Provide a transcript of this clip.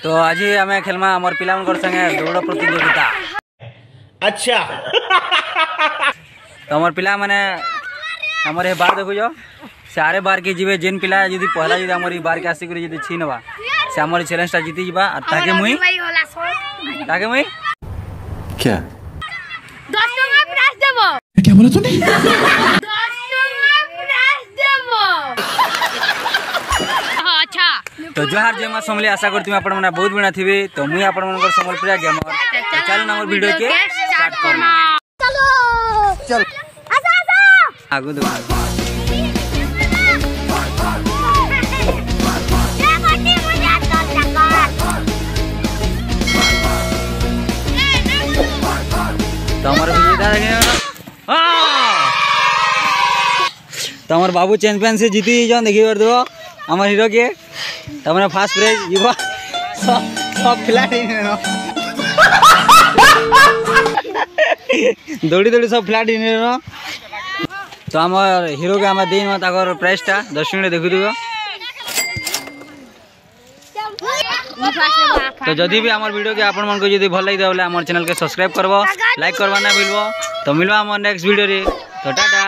तो आज आम खेलमा आम पिला संगे दौड़ प्रतियोगिता। अच्छा तो आम पिला माने आमर ये बार देखुज सारे बार के जीवे जेन पिला यदि पहला यदि आमर बार के आसिक यदि छी नवा से आमर चैलेंजटा जीति जीवा ताके मुई क्या 10 टका प्राइस देबो। क्या बोला तूने? 10 टका प्राइस देबो। अच्छा तो जोहार जय मां समले आशा करती आपण मने बहुत बणा थिबे। तो मुई आपण मनकर संबलपुर गेमर चलो नंबर वीडियो के स्टार्ट करना। चलो चल आसा आसा आगु दो तमर विजेता तमर बाबू चैंपियन से जीती जन देखी कर दो हमार हीरो के तमने फास्ट प्राइज जीवा सब खिलाड़ी दौड़ी दौड़ी सब खिलाड़ी तो हमार हीरो के हमार दिन में ताकर प्राइसटा 10 मिनट देखु दिबो। तो जदि भी हमार वीडियो के आपण मन को जदि भल लगी बोले हमार चैनल के सब्सक्राइब करबो, लाइक करवा ना भूलबो। तो मिलबा हमार नेक्स्ट वीडियो रे। तो टाटा।